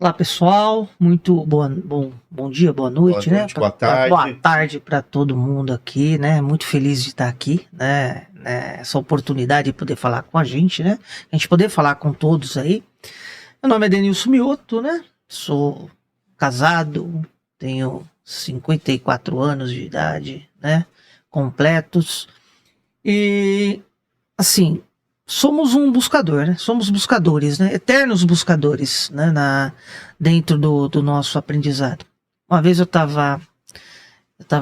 Olá, pessoal. Muito bom dia, boa noite, Boa né? noite, boa tarde. Boa tarde para todo mundo aqui, né? Muito feliz de estar aqui, né? Essa oportunidade de poder falar com a gente, né? A gente poder falar com todos aí. Meu nome é Denilson Mioto, né? Sou casado, tenho 54 anos de idade, né? Completos. E, assim, somos um buscador, né? Somos buscadores, né? Eternos buscadores, né? Dentro do nosso aprendizado. Uma vez eu estava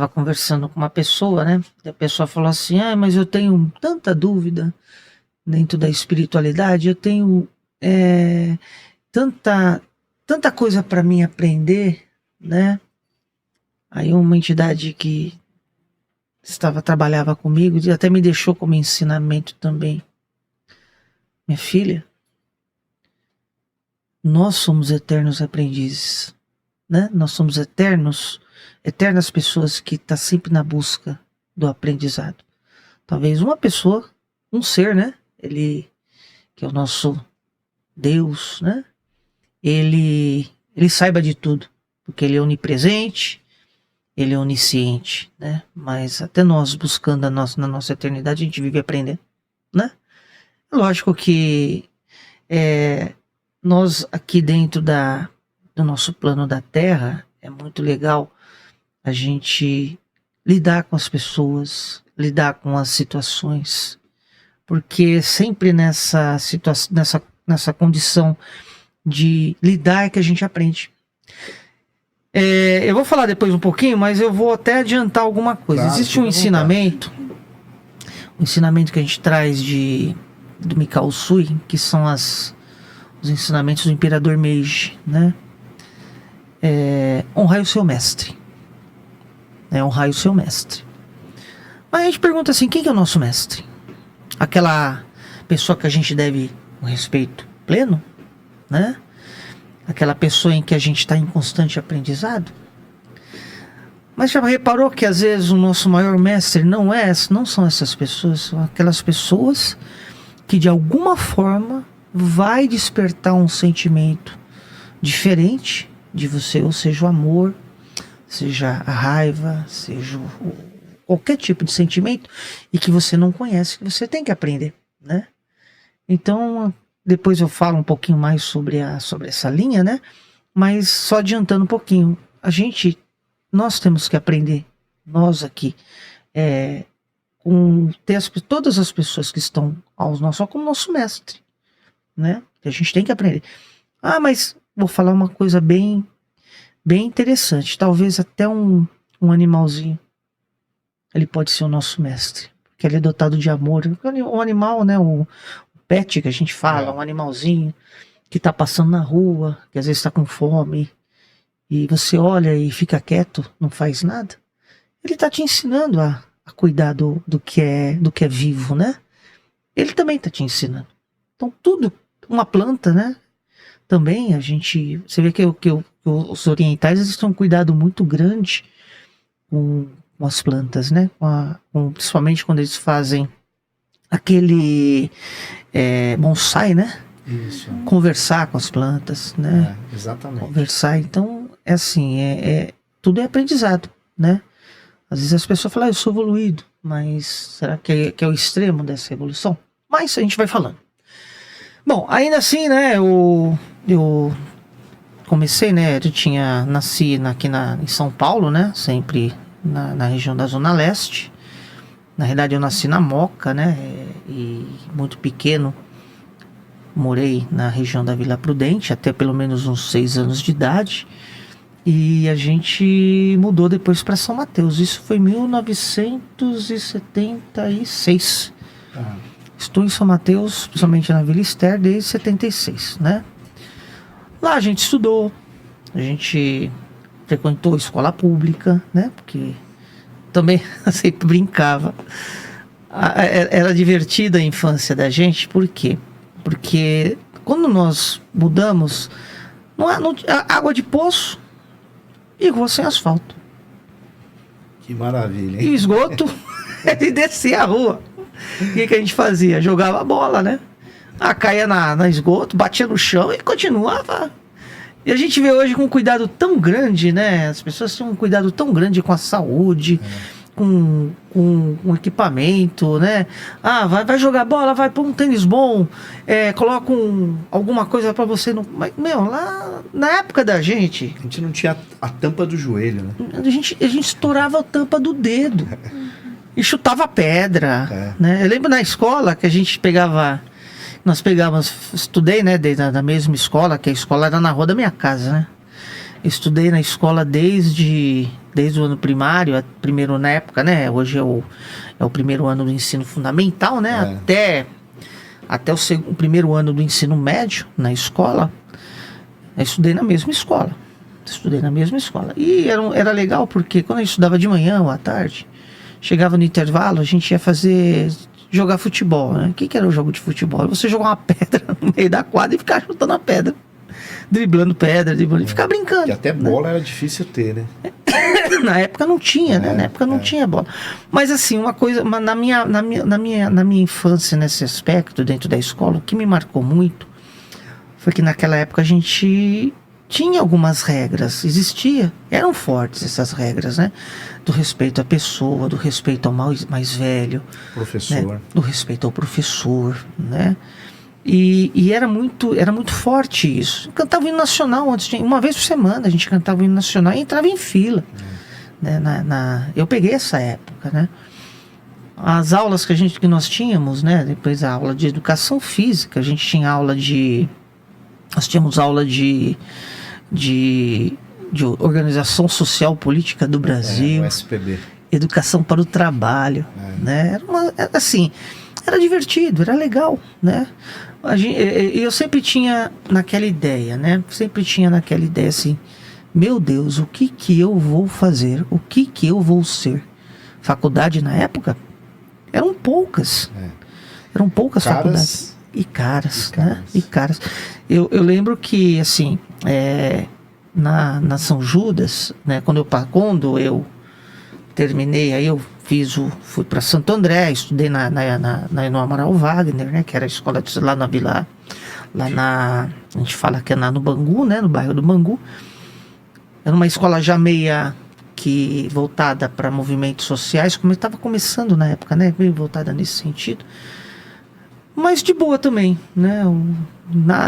conversando com uma pessoa, né? E a pessoa falou assim: mas eu tenho tanta dúvida dentro da espiritualidade, eu tenho tanta coisa para mim aprender, né? Aí uma entidade que trabalhava comigo e até me deixou como ensinamento também. Minha filha, nós somos eternos aprendizes, né? Nós somos eternas pessoas que estão sempre na busca do aprendizado. Talvez uma pessoa, um ser, né? Ele, que é o nosso Deus, né? Ele saiba de tudo, porque ele é onipresente, ele é onisciente, né? Mas até nós, buscando na nossa eternidade, a gente vive aprendendo, né? Lógico que nós aqui dentro do nosso plano da Terra, é muito legal a gente lidar com as pessoas, lidar com as situações, porque sempre nessa situação, nessa condição de lidar é que a gente aprende. Eu vou falar depois um pouquinho, mas eu vou até adiantar alguma coisa. Claro, existe um ensinamento que a gente traz do Mikao Usui, que são os ensinamentos do Imperador Meiji, né? Honrai o seu mestre. Honrai o seu mestre. Mas a gente pergunta assim, quem que é o nosso mestre? Aquela pessoa que a gente deve um respeito pleno, né? Aquela pessoa em que a gente está em constante aprendizado. Mas já reparou que às vezes o nosso maior mestre não são essas pessoas, são aquelas pessoas que de alguma forma vai despertar um sentimento diferente de você, ou seja, o amor, seja a raiva, seja qualquer tipo de sentimento e que você não conhece, que você tem que aprender, né? Então, depois eu falo um pouquinho mais sobre essa linha, né? Mas só adiantando um pouquinho, nós temos que aprender, nós aqui, todas as pessoas que estão aos nossos, como nosso mestre, né? A gente tem que aprender. Mas vou falar uma coisa bem interessante. Talvez até um animalzinho, ele pode ser o nosso mestre, porque ele é dotado de amor. Um animal, né? O pet que a gente fala, um animalzinho que está passando na rua, que às vezes está com fome, e você olha e fica quieto, não faz nada. Ele está te ensinando a cuidar do que é vivo, né? Ele também está te ensinando. Então tudo, uma planta, né? Também você vê que os orientais eles têm um cuidado muito grande com as plantas, né? Principalmente quando eles fazem aquele bonsai, né? Isso. Conversar com as plantas, né? Exatamente. Conversar, então tudo é aprendizado, né? Às vezes as pessoas falam, eu sou evoluído, mas será que é o extremo dessa evolução? Mas a gente vai falando. Bom, ainda assim, né, eu comecei, né, nasci aqui em São Paulo, né, sempre na região da Zona Leste. Na realidade eu nasci na Moca, né, e muito pequeno morei na região da Vila Prudente, até pelo menos uns 6 anos de idade. E a gente mudou depois para São Mateus. Isso foi em 1976. Estou em São Mateus, principalmente na Vila Esther, desde 76, né? Lá a gente estudou, a gente frequentou escola pública, né? Porque também sempre brincava. Era divertida a infância da gente, por quê? Porque quando nós mudamos, água de poço e rua sem asfalto. Que maravilha, hein? E o esgoto, ele descia a rua. O que a gente fazia? Jogava bola, né? Caía na esgoto, batia no chão e continuava. E a gente vê hoje com um cuidado tão grande, né? As pessoas têm um cuidado tão grande com a saúde, com equipamento, né? Ah, vai jogar bola, vai pôr um tênis bom, coloca alguma coisa pra você. Mas, meu, lá na época da gente... A gente não tinha a tampa do joelho, né? A gente estourava a tampa do dedo e chutava pedra, né? Eu lembro na escola que a gente pegava... Nós pegávamos... Estudei, né? Na mesma escola, que a escola era na rua da minha casa, né? Estudei na escola desde o ano primário, primeiro na época, né? Hoje é o primeiro ano do ensino fundamental, né? Até o primeiro ano do ensino médio na escola. Eu estudei na mesma escola. E era legal porque quando a gente estudava de manhã ou à tarde, chegava no intervalo, a gente ia jogar futebol, né? O que era o jogo de futebol? Você jogar uma pedra no meio da quadra e ficar chutando a pedra. Driblando pedra, e ficar brincando. E até bola era difícil ter, né? Na época não tinha, né? Na época não tinha bola. Mas assim, uma coisa, na minha infância, nesse aspecto, dentro da escola, o que me marcou muito foi que naquela época a gente tinha algumas regras, eram fortes essas regras, né? Do respeito à pessoa, do respeito ao mais velho. Professor. Né? Do respeito ao professor, né? E era muito forte isso. Cantava o hino nacional uma vez por semana a gente cantava o hino nacional e entrava em fila. Né? Eu peguei essa época, né? As aulas que nós tínhamos, né? Depois a aula de educação física, a gente tinha nós tínhamos aula de Organização Social Política do Brasil. O SPB. Educação para o trabalho, né? Era divertido, era legal, né? Eu sempre tinha naquela ideia, né? Assim, meu Deus, o que eu vou fazer? O que eu vou ser? Faculdade na época? Eram poucas. Eram poucas faculdades. E caras, né? E caras. Eu lembro que, assim, na São Judas, né? Quando eu terminei, aí eu fui para Santo André, estudei na no Amaral Wagner, né, que era a escola lá na vila, a gente fala que é no Bangu, né, no bairro do Bangu. Era uma escola já meia que voltada para movimentos sociais, como estava começando na época, né, meio voltada nesse sentido. Mas de boa também, né,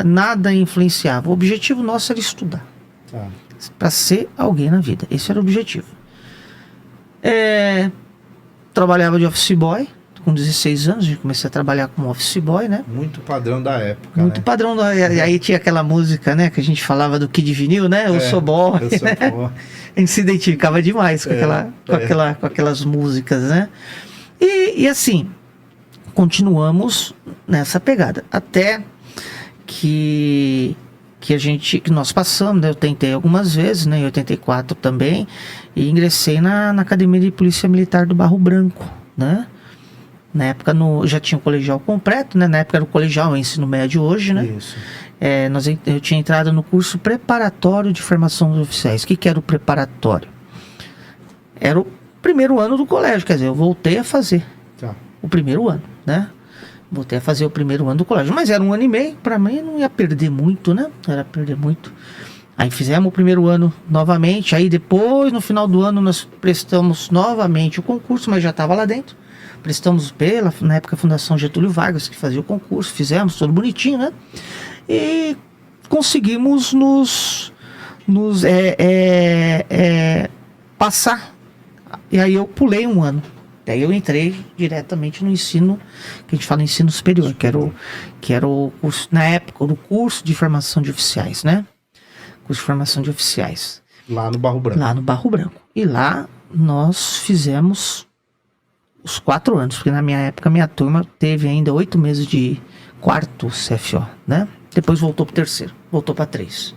nada influenciava. O objetivo nosso era estudar, para ser alguém na vida. Esse era o objetivo. Trabalhava de office boy, com 16 anos, eu comecei a trabalhar como office boy, né? Muito padrão da época, Muito padrão, aí tinha aquela música, né, que a gente falava do Kid Vinil, né? Eu sou boy. A gente se identificava demais com aquelas músicas, né? E assim, continuamos nessa pegada, até que nós passamos, né? Eu tentei algumas vezes, né? Em 84 também, e ingressei na Academia de Polícia Militar do Barro Branco, né? Na época já tinha o colegial completo, né? Na época era o colegial, o ensino médio hoje, né? Isso. Eu tinha entrado no curso preparatório de formação dos oficiais. O que era o preparatório? Era o primeiro ano do colégio, quer dizer, eu voltei a fazer o primeiro ano, né? Voltei a fazer o primeiro ano do colégio, mas era 1 ano e meio, para mim não ia perder muito, né? Era perder muito. Aí fizemos o primeiro ano novamente, aí depois, no final do ano, nós prestamos novamente o concurso, mas já estava lá dentro. Prestamos na época, a Fundação Getúlio Vargas, que fazia o concurso, fizemos tudo bonitinho, né? E conseguimos passar. E aí eu pulei 1 ano. Daí eu entrei diretamente no ensino, que a gente fala ensino superior, que era o curso, na época, o curso de formação de oficiais, né? Curso de formação de oficiais. Lá no Barro Branco. Lá no Barro Branco. E lá nós fizemos os 4 anos, porque na minha época, minha turma teve ainda 8 meses de quarto CFO, né? Depois voltou para o terceiro, voltou para 3.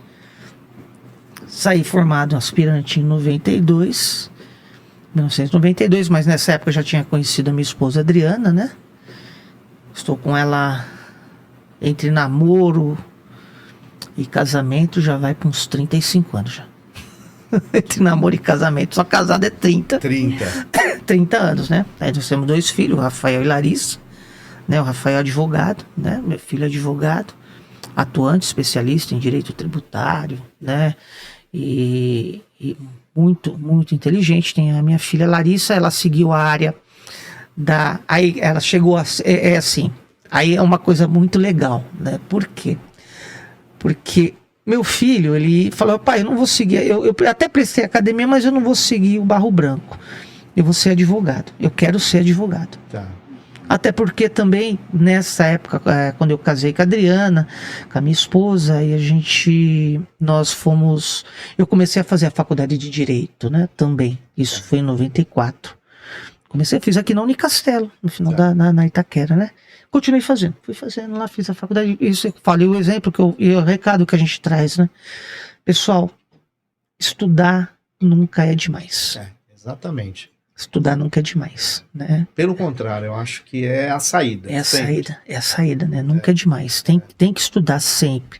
Saí formado aspirante em 1992, mas nessa época eu já tinha conhecido a minha esposa Adriana, né? Estou com ela entre namoro e casamento, já vai para uns 35 anos já. Entre namoro e casamento, só casado é 30 anos, né? Aí nós temos 2 filhos, o Rafael e Larissa, né? O Rafael é advogado, né? Meu filho é advogado, atuante, especialista em direito tributário, né? E muito, muito inteligente. Tem a minha filha Larissa, ela seguiu a área aí ela chegou assim, aí é uma coisa muito legal, né? Por quê? Porque meu filho, ele falou, pai, eu não vou seguir, eu até prestei academia, mas eu não vou seguir o Barro Branco. Eu vou ser advogado. Eu quero ser advogado. Tá. Até porque também, nessa época, quando eu casei com a Adriana, com a minha esposa, e eu comecei a fazer a faculdade de Direito, né, também. Isso foi em 94. Fiz aqui na Unicastelo, no final na Itaquera, né. Continuei fazendo, fui fazendo lá, fiz a faculdade. Isso eu falei o exemplo e o recado que a gente traz, né. Pessoal, estudar nunca é demais. Exatamente. Estudar nunca é demais, né? Pelo contrário, eu acho que é a saída. É a saída, né? Nunca é demais. Tem que estudar sempre.